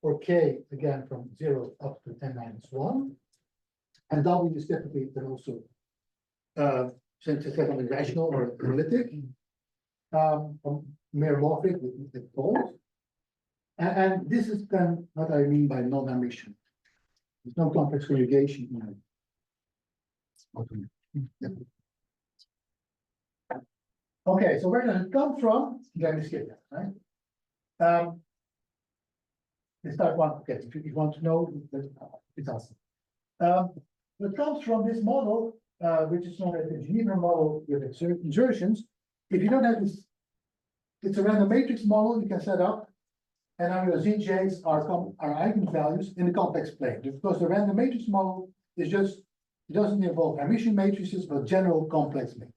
[SPEAKER 1] for k, again, from 0 up to n minus 1. And W is typically also synthetic on the rational or analytic, meromorphic with poles. And this is then what I mean by non-emission. There's no complex conjugation in it. Okay, so where does it come from? Let me skip that, right? Let's start one. Okay, if you want to know, it's awesome. It comes from this model, which is known as the Geneva model with insertions. If you don't have this, it's a random matrix model you can set up, and now your ZJs are eigenvalues in the complex plane. Because the random matrix model is just, it doesn't involve emission matrices, but general complex matrices.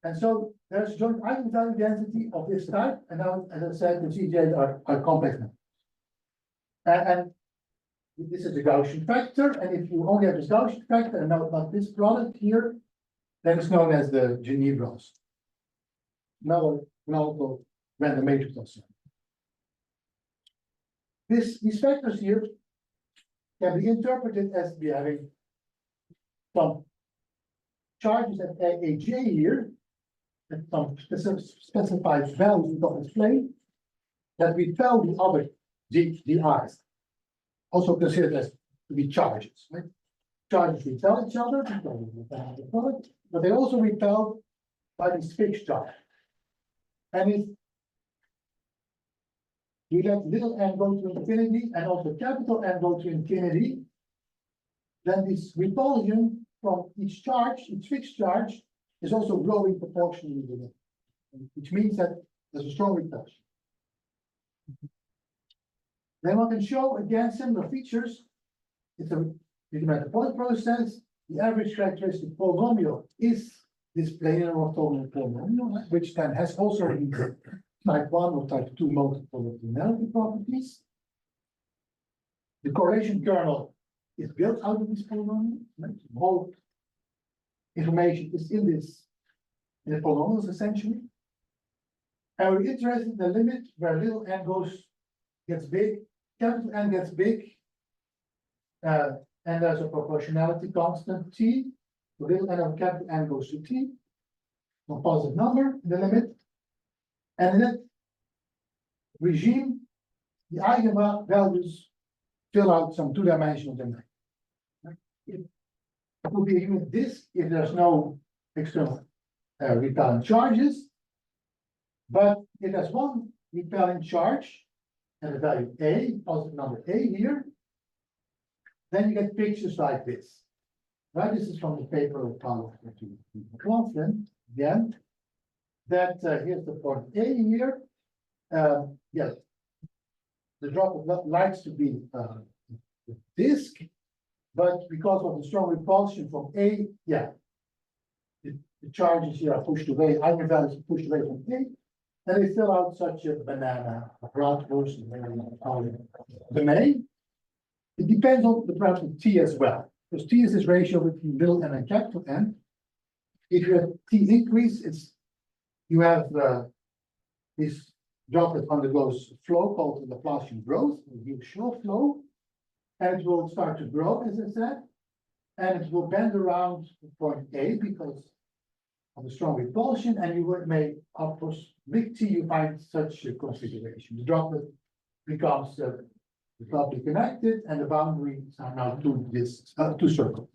[SPEAKER 1] And so there's joint eigenvalue density of this type, and now, as I said, the ZJs are complex numbers. And this is the Gaussian factor, and if you only have this Gaussian factor and not this product here, then it's known as the Genevros. Another random matrix also. These factors here can be interpreted as be having some charges at AJ here, and some specified values in complex plane that repel the other DIs. Also considered as to be charges, right? Charges repel each other, but they also repel by these fixed charges. And if you let little n go to infinity and also capital N go to infinity, then this repulsion from each charge, each fixed charge, is also growing proportionally with it, which means that there's a strong repulsion. Then one can show again similar features. It's a point process. The average characteristic polynomial is this planar orthogonal polynomial, which then has also these type 1 or type 2 multiple orthogonality properties. The correlation kernel is built out of this polynomial. Right? The whole information is in this in the polynomials essentially. And we're interested in the limit where little n gets big, capital N gets big. And there's a proportionality constant t. The little n of capital N goes to t, a positive number in the limit. And in that regime, the eigenvalues fill out some two-dimensional domain. It would be a unit disk if there's no external repelling charges. But if there's one repelling charge and the value a, positive number a here, then you get pictures like this. Right, this is from the paper of Prof. Again, that here's the point A here. Yes, the droplet likes to be disk, but because of the strong repulsion from A, the charges here are pushed away, eigenvalues are pushed away from A, and they fill out such a banana, a bratwurst, domain. It depends on the parameter T as well, because T is this ratio between little n and capital N. If you have T increase, you have this droplet undergoes flow called the Laplacian growth, the shell flow, and it will start to grow, as I said, and it will bend around point A because of the strong repulsion, and you may, of course, big T, you find such a configuration. The droplet becomes properly connected, and the boundaries are now two circles.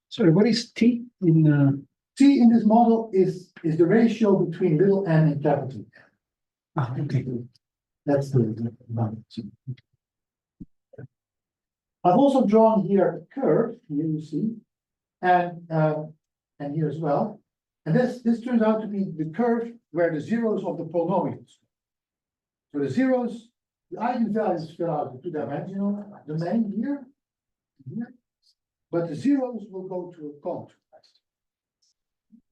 [SPEAKER 2] Sorry, what is T in?
[SPEAKER 1] T in this model is the ratio between little n and capital N.
[SPEAKER 2] Okay.
[SPEAKER 1] That's the boundary. I've also drawn here a curve, here you see, and here as well. And this turns out to be the curve where the zeros of the polynomials. So the zeros, the eigenvalues fill out the two-dimensional domain here, but the zeros will go to a contour.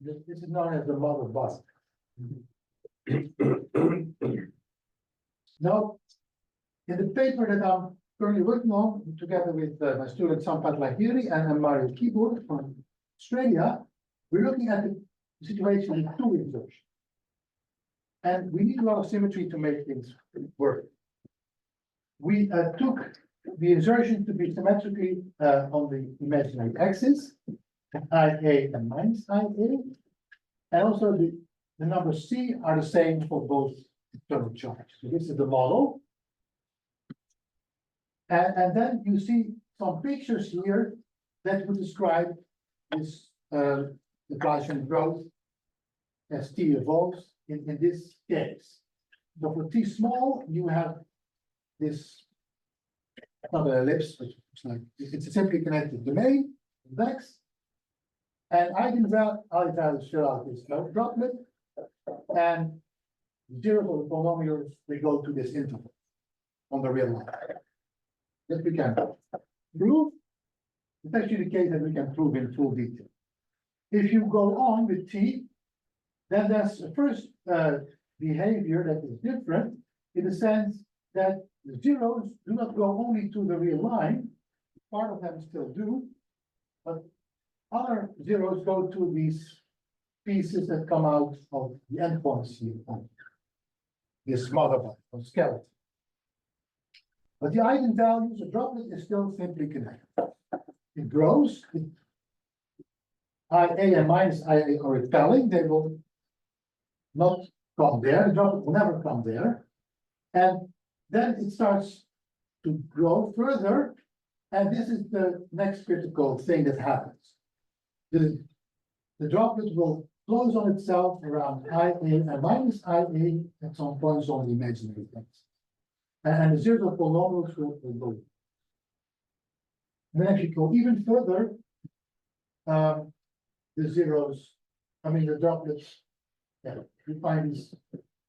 [SPEAKER 1] This is known as the model bus. Now, in the paper that I'm currently working on, together with my student Sampat Lahiri and Mario Keyboard from Australia, we're looking at the situation with two insertions. And we need a lot of symmetry to make things work. We took the insertion to be symmetrically on the imaginary axis, IA and minus IA, and also the numbers C are the same for both internal charges. So this is the model. And then you see some pictures here that would describe this Laplacian growth as T evolves in this case. So for T small, you have this, not an ellipse, but it's a simply connected domain, X. And eigenvalues fill out this droplet, and zero of the polynomials, we go to this interval on the real line. That we can prove. It's actually the case that we can prove in full detail. If you go on with T, then there's a first behavior that is different in the sense that the zeros do not go only to the real line, part of them still do, but other zeros go to these pieces that come out of the endpoints here on this mother body or skeleton. But the eigenvalues, the droplet is still simply connected. It grows. IA and minus IA are repelling. They will not come there. The droplet will never come there. And then it starts to grow further. And this is the next critical thing that happens. The droplet will close on itself around IA and minus IA at some points on the imaginary things. And the zero polynomials will go. Then if you go even further, the zeros, the droplets, you find this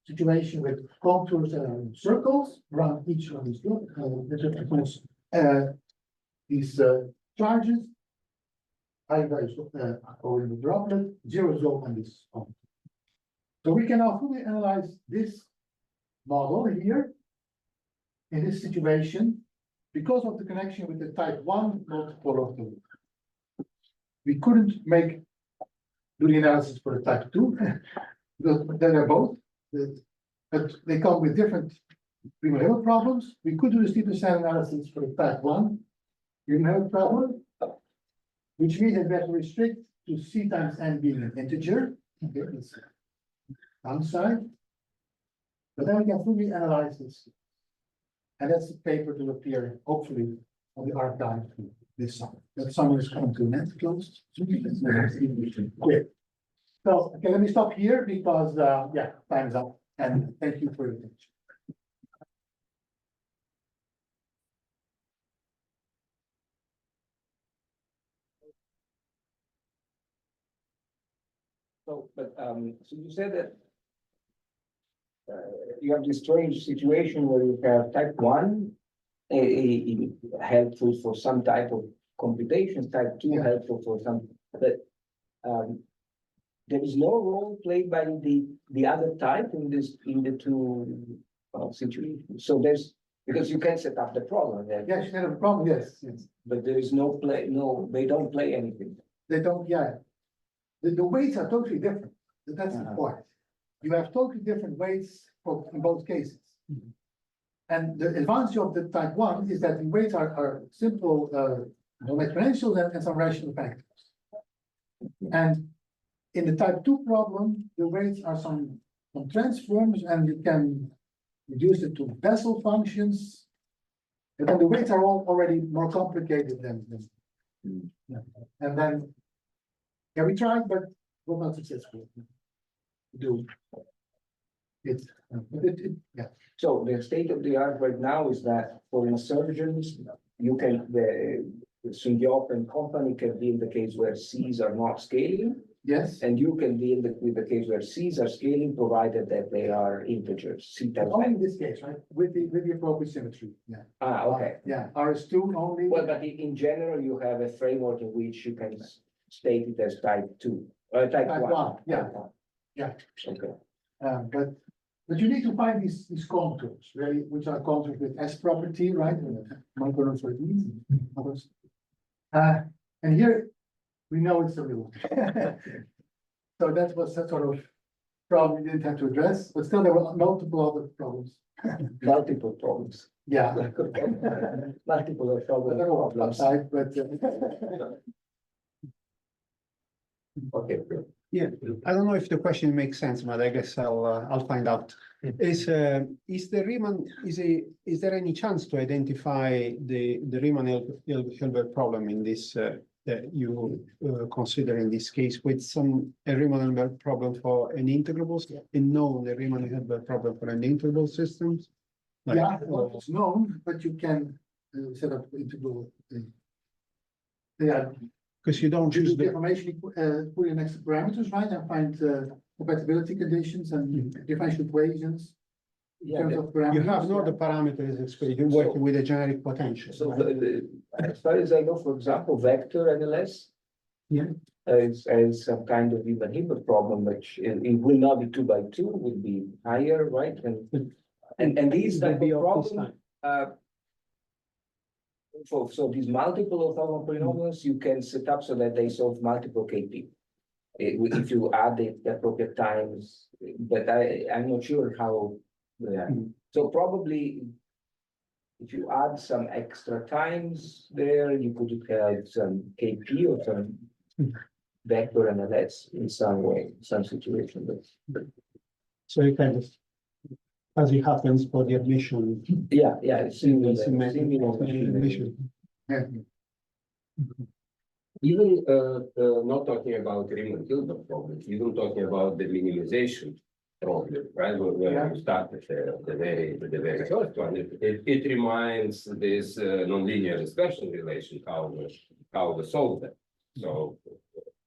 [SPEAKER 1] situation with contours and circles around each of these droplets, these charges. Eigenvalues go in the droplet, zeros go on this contour. So we can now fully analyze this model here in this situation because of the connection with the type 1 multiple of the loop. We couldn't make do the analysis for the type 2. Because they're both, but they come with different primo-level problems. We could do the steepest descent analysis for the type 1 primo-level problem, which means that we have to restrict to c times n being an integer. Okay, that's downside. But then we can fully analyze this. And that's the paper to appear, hopefully, on the archive this summer. That summer is coming to an end, close. Great. So, okay, let me stop here because, yeah, time is up. And thank you for your attention.
[SPEAKER 6] So, so you said that you have this strange situation where you have type 1 helpful for some type of computations, type 2
[SPEAKER 1] Yeah.
[SPEAKER 6] helpful for some, but there is no role played by the other type in the two situations. So there's, because you can set up the problem there,
[SPEAKER 1] Yes, you have a problem, yes, yes.
[SPEAKER 6] but there is no play, no, they don't play anything.
[SPEAKER 1] They don't, yeah. The weights are totally different. That's the point. You have totally different weights in both cases. And the advantage of the type 1 is that the weights are simple, exponentials and some rational factors. And in the type 2 problem, the weights are some transforms, and you can reduce it to Bessel functions. But then the weights are all already more complicated than. Yeah. And then, yeah, we tried, but we're not successful. Do it, yeah.
[SPEAKER 6] So the state of the art right now is that for insurgents, you can, the Sundjob and company can be in the case where C's are not scaling,
[SPEAKER 1] Yes,
[SPEAKER 6] and you can be in with the case where C's are scaling, provided that they are integers, C times
[SPEAKER 1] only in
[SPEAKER 6] n.
[SPEAKER 1] this case, right, with the appropriate symmetry, yeah.
[SPEAKER 6] Ah, okay.
[SPEAKER 1] Yeah, RS2 only.
[SPEAKER 6] Well, but in general, you have a framework in which you can state it as type 2, type
[SPEAKER 1] Type
[SPEAKER 6] 1.
[SPEAKER 1] 1, yeah, yeah.
[SPEAKER 6] Okay.
[SPEAKER 1] But you need to find these contours, really, which are contours with S property, right? Others. And here we know it's a rule. So that was a sort of problem we didn't have to address, but still there were multiple other problems.
[SPEAKER 6] Multiple problems.
[SPEAKER 1] Yeah.
[SPEAKER 6] Multiple
[SPEAKER 1] I don't know what
[SPEAKER 6] problems.
[SPEAKER 1] type, but
[SPEAKER 6] Okay, good.
[SPEAKER 2] Yeah, I don't know if the question makes sense, but I guess I'll find out. Is the Riemann, is there any chance to identify the Riemann-Hilbert problem in this that you consider in this case with a Riemann-Hilbert problem for an integrable and known the Riemann-Hilbert problem for an integrable systems? Like,
[SPEAKER 1] yeah, well, it's known, but you can set up integral. Yeah,
[SPEAKER 2] because you don't
[SPEAKER 1] you
[SPEAKER 2] choose
[SPEAKER 1] do the
[SPEAKER 2] the
[SPEAKER 1] information, put in extra parameters, right, and find compatibility conditions and differential equations. In
[SPEAKER 6] Yeah,
[SPEAKER 1] terms
[SPEAKER 6] the-
[SPEAKER 1] of parameters.
[SPEAKER 2] you have no the parameters, you're working with a generic potential.
[SPEAKER 6] So
[SPEAKER 2] right?
[SPEAKER 6] as far as I know, for example, vector MLS.
[SPEAKER 2] Yeah.
[SPEAKER 6] As some kind of Riemann-Hilbert problem, which it will not be 2 by 2, will be higher, right? And these
[SPEAKER 2] It will
[SPEAKER 6] type
[SPEAKER 2] be
[SPEAKER 6] of
[SPEAKER 2] of this
[SPEAKER 6] problem,
[SPEAKER 2] time.
[SPEAKER 6] so these multiple orthogonal polynomials, you can set up so that they solve multiple KP. If you add the appropriate times, but I'm not sure how. Yeah, so probably if you add some extra times there, you could have some KP or some vector MLS in some way, some situation. But
[SPEAKER 2] So you kind of, as it happens for the admission.
[SPEAKER 6] yeah, it's similar.
[SPEAKER 2] Admission.
[SPEAKER 1] Yeah.
[SPEAKER 4] Even not talking about Riemann-Hilbert problems, even talking about the minimization problem, right? Where you start at the very first one, it reminds this nonlinear dispersion relation, how we solve that. So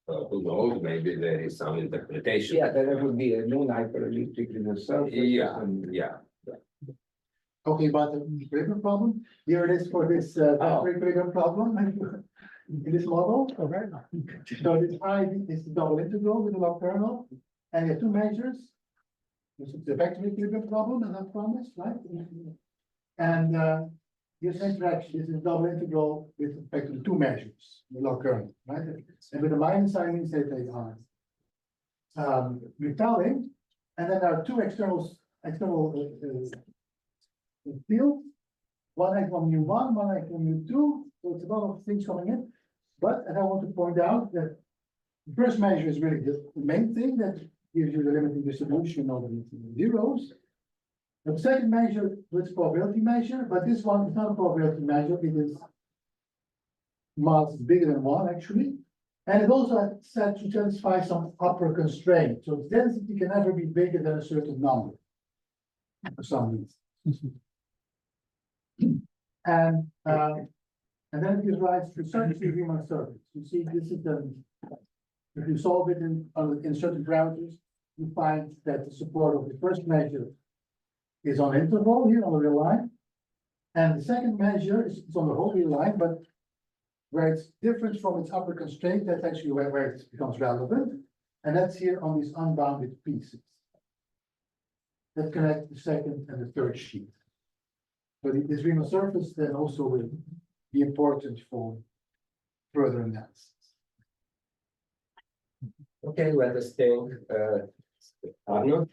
[SPEAKER 4] who knows, maybe there is some interpretation.
[SPEAKER 6] Yeah, there would be a non-hyperelliptic in the surface.
[SPEAKER 4] Yeah.
[SPEAKER 1] Talking about the equilibrium problem, here it is for this equilibrium problem in this model.
[SPEAKER 2] Okay.
[SPEAKER 1] So this I is the double integral with the log kernel, and you have two measures. This is the vector equilibrium problem, as I promised, right? And this interaction is a double integral with respect to the two measures, the log kernel, right? And with the minus sign means that they are. Muttalib, and then there are two external fields. One eigenvalue mu1, one eigenvalue mu2, so it's a lot of things coming in. But, and I want to point out that the first measure is really the main thing that gives you the limiting distribution of the zeros. The second measure is probability measure, but this one is not a probability measure, it is mass bigger than one actually. And it also said to satisfy some upper constraint, so its density can never be bigger than a certain number. For some reason. And then it gives rise to certain Riemann circuits. You see, this is the, if you solve it in certain parameters, you find that the support of the first measure is on interval here on the real line. And the second measure is on the whole real line, but where it's different from its upper constraint, that's actually where it becomes relevant. And that's here on these unbounded pieces that connect the second and the third sheet. So this Riemann surface then also will be important for further analysis.
[SPEAKER 4] Okay, let us thank Arno.